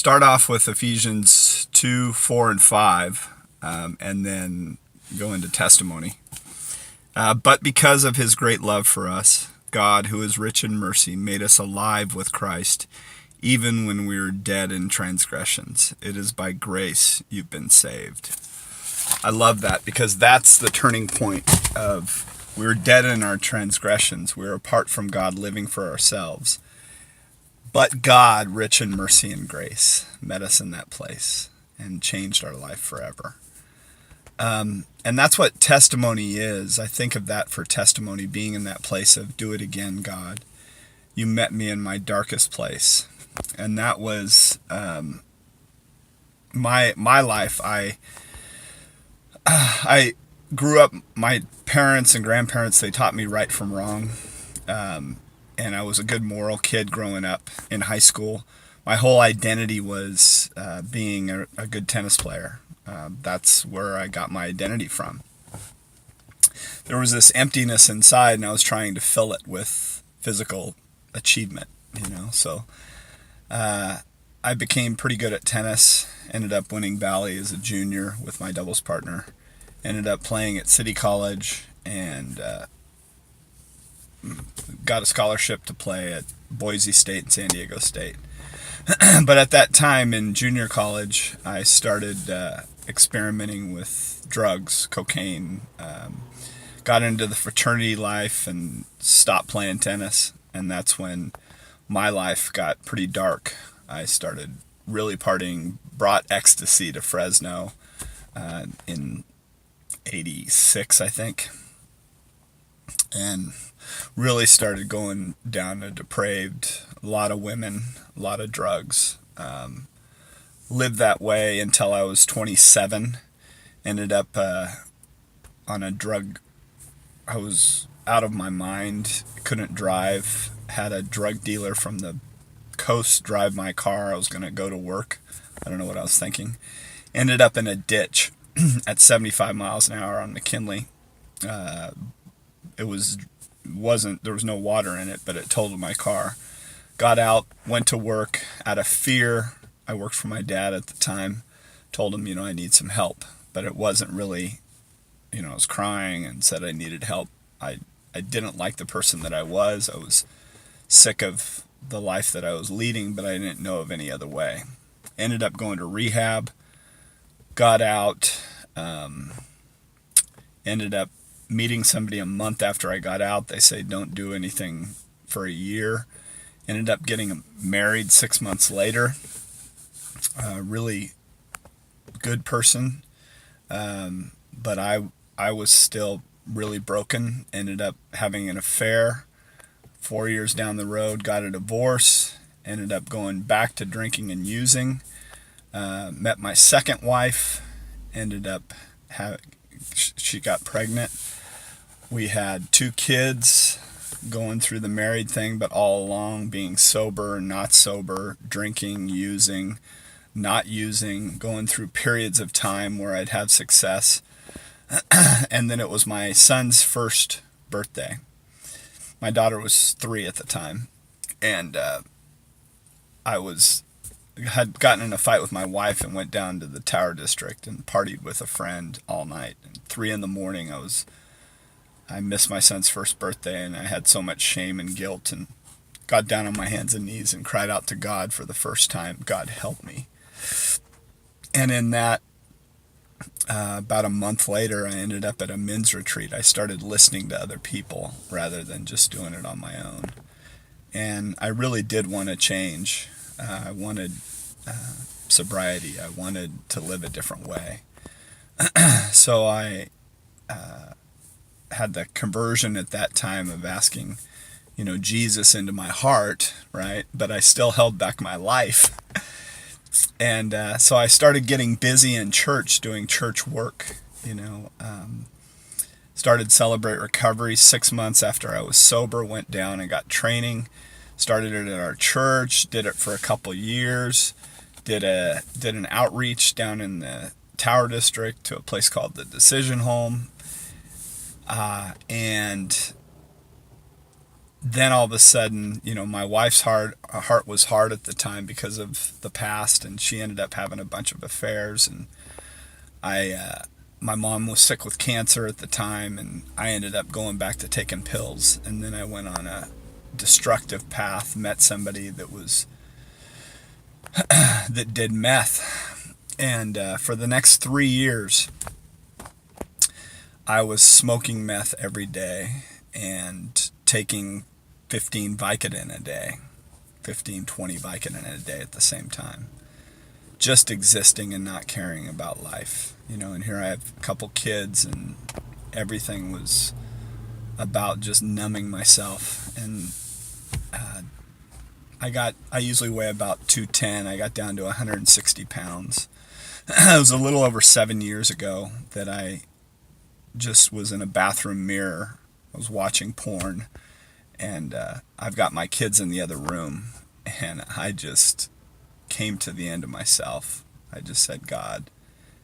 start off with Ephesians 2, 4, and 5, and then go into testimony. But because of his great love for us, God, who is rich in mercy, made us alive with Christ, even when we were dead in transgressions. It is by grace you've been saved. I love that because that's the turning point of we were dead in our transgressions. We were apart from God, living for ourselves. But God, rich in mercy and grace, met us in that place and changed our life forever. And that's what testimony is. I think of that for testimony, being in that place of, do it again, God. You met me in my darkest place. And that was my life. I grew up, my parents and grandparents, they taught me right from wrong. And I was a good moral kid growing up in high school. My whole identity was being a good tennis player. That's where I got my identity from. There was this emptiness inside, and I was trying to fill it with physical achievement, So I became pretty good at tennis, ended up winning Valley as a junior with my doubles partner, ended up playing at City College, and got a scholarship to play at Boise State and San Diego State. But at that time in junior college, I started experimenting with drugs, cocaine, got into the fraternity life and stopped playing tennis. And that's when my life got pretty dark. I started really partying, brought ecstasy to Fresno in 86, I think. And really started going down a depraved, a lot of women, a lot of drugs. Lived that way until I was 27. Ended up on a drug. I was out of my mind, couldn't drive. Had a drug dealer from the coast drive my car. I was going to go to work. I don't know what I was thinking. Ended up in a ditch at 75 miles an hour on McKinley. There was no water in it, but it totaled my car. Got out, went to work out of fear. I worked for my dad at the time. Told him, I need some help, but it wasn't really, I was crying and said I needed help. I didn't like the person that I was. I was sick of the life that I was leading, but I didn't know of any other way. Ended up going to rehab, got out, ended up meeting somebody a month after I got out. They say don't do anything for a year. Ended up getting married 6 months later. Really good person, but I was still really broken. Ended up having an affair. 4 years down the road, got a divorce. Ended up going back to drinking and using. Met my second wife. Ended up she got pregnant. We had 2 kids, going through the married thing, but all along being sober, not sober, drinking, using, not using, going through periods of time where I'd have success. And then it was my son's first birthday. My daughter was 3 at the time, and had gotten in a fight with my wife and went down to the Tower District and partied with a friend all night. And 3 in the morning, I missed my son's first birthday, and I had so much shame and guilt, and got down on my hands and knees and cried out to God for the first time, God, help me. And in that, about a month later, I ended up at a men's retreat. I started listening to other people rather than just doing it on my own. And I really did want to change. I wanted sobriety. I wanted to live a different way. So I had the conversion at that time of asking, Jesus into my heart, right? But I still held back my life. And so I started getting busy in church, doing church work, started Celebrate Recovery 6 months after I was sober, went down and got training, started it at our church, did it for a couple years, did an outreach down in the Tower District to a place called the Decision Home. And then all of a sudden, my wife's heart was hard at the time because of the past, and she ended up having a bunch of affairs, and my mom was sick with cancer at the time, and I ended up going back to taking pills, and then I went on a destructive path, met somebody that did meth, and for the next 3 years, I was smoking meth every day and taking 15 Vicodin a day, 15, 20 Vicodin a day at the same time. Just existing and not caring about life. And here I have a couple kids, and everything was about just numbing myself. And I usually weigh about 210. I got down to 160 pounds. It was a little over 7 years ago that I just was in a bathroom mirror. I was watching porn, and I've got my kids in the other room, and I just came to the end of myself. I just said, God,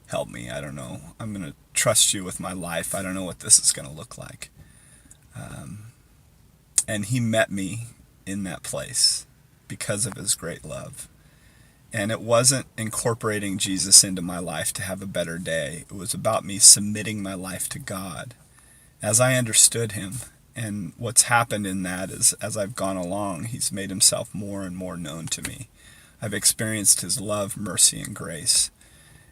help me. I don't know. I'm going to trust you with my life. I don't know what this is going to look like. And he met me in that place because of his great love. And it wasn't incorporating Jesus into my life to have a better day. It was about me submitting my life to God as I understood him. And what's happened in that is, as I've gone along, he's made himself more and more known to me. I've experienced his love, mercy, and grace.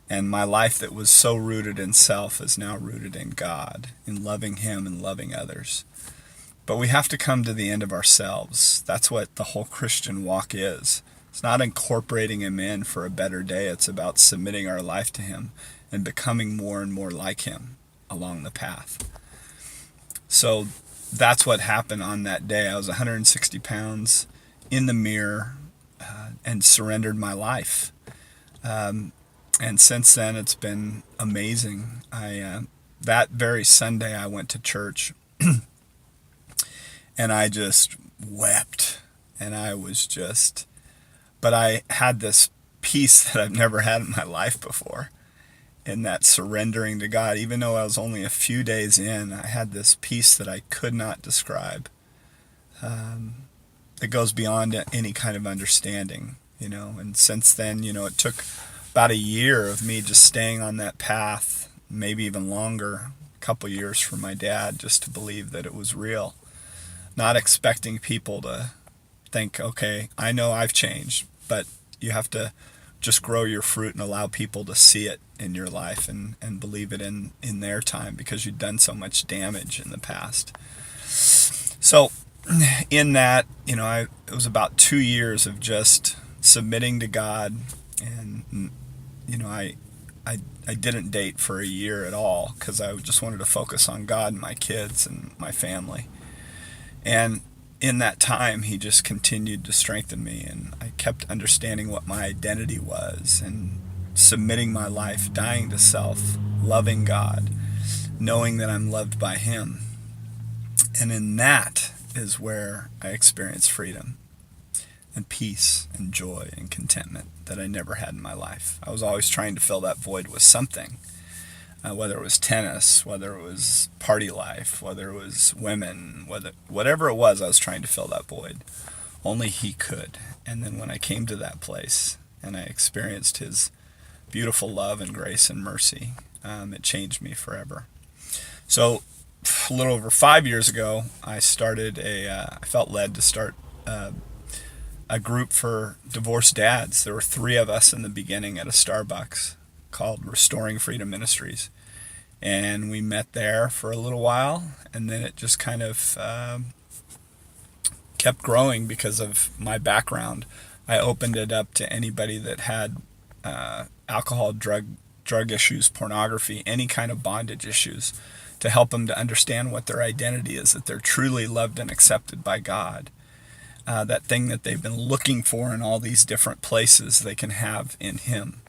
And my life that was so rooted in self is now rooted in God, in loving him and loving others. But we have to come to the end of ourselves. That's what the whole Christian walk is. It's not incorporating him in for a better day. It's about submitting our life to him and becoming more and more like him along the path. So that's what happened on that day. I was 160 pounds in the mirror and surrendered my life. And since then, it's been amazing. That very Sunday, I went to church and I just wept. And but I had this peace that I've never had in my life before, in that surrendering to God. Even though I was only a few days in, I had this peace that I could not describe. It goes beyond any kind of understanding, and since then, it took about a year of me just staying on that path, maybe even longer, a couple years for my dad, just to believe that it was real. Not expecting people to think, okay, I know I've changed, but you have to just grow your fruit and allow people to see it in your life and believe it in their time, because you've done so much damage in the past. So in that, it was about 2 years of just submitting to God, and I didn't date for a year at all because I just wanted to focus on God and my kids and my family. And in that time, he just continued to strengthen me, and I kept understanding what my identity was and submitting my life, dying to self, loving God, knowing that I'm loved by him. And in that is where I experienced freedom and peace and joy and contentment that I never had in my life. I was always trying to fill that void with something, whether it was tennis, whether it was party life, whether it was women, whatever it was, I was trying to fill that void. Only he could. And then when I came to that place and I experienced his beautiful love and grace and mercy, it changed me forever. So a little over 5 years ago, I felt led to start a group for divorced dads. There were 3 of us in the beginning at a Starbucks called Restoring Freedom Ministries. And we met there for a little while, and then it just kind of kept growing because of my background. I opened it up to anybody that had alcohol, drug issues, pornography, any kind of bondage issues, to help them to understand what their identity is, that they're truly loved and accepted by God. That thing that they've been looking for in all these different places they can have in him.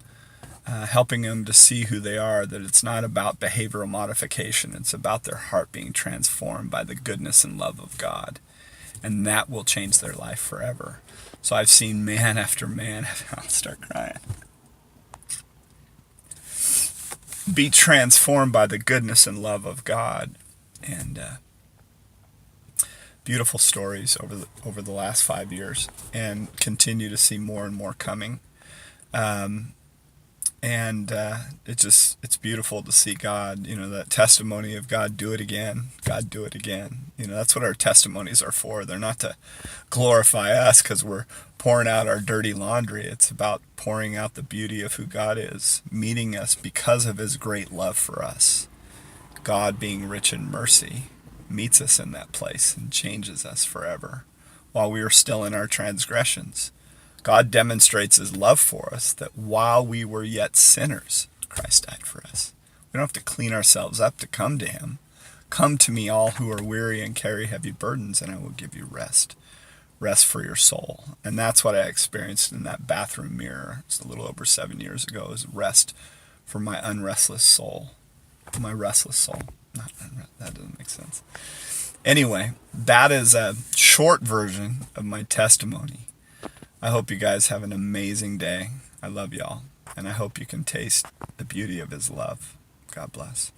Helping them to see who they are, that it's not about behavioral modification, it's about their heart being transformed by the goodness and love of God. And that will change their life forever. So I've seen man after man, I'll start crying, be transformed by the goodness and love of God. And beautiful stories over the last 5 years, and continue to see more and more coming. And it's beautiful to see God, that testimony of God, do it again, God, do it again. That's what our testimonies are for. They're not to glorify us because we're pouring out our dirty laundry. It's about pouring out the beauty of who God is, meeting us because of his great love for us. God, being rich in mercy, meets us in that place and changes us forever while we are still in our transgressions. God demonstrates his love for us, that while we were yet sinners, Christ died for us. We don't have to clean ourselves up to come to him. Come to me, all who are weary and carry heavy burdens, and I will give you rest. Rest for your soul. And that's what I experienced in that bathroom mirror. It's a little over 7 years ago, is rest for my unrestless soul. My restless soul. That doesn't make sense. Anyway, that is a short version of my testimony. I hope you guys have an amazing day. I love y'all, and I hope you can taste the beauty of his love. God bless.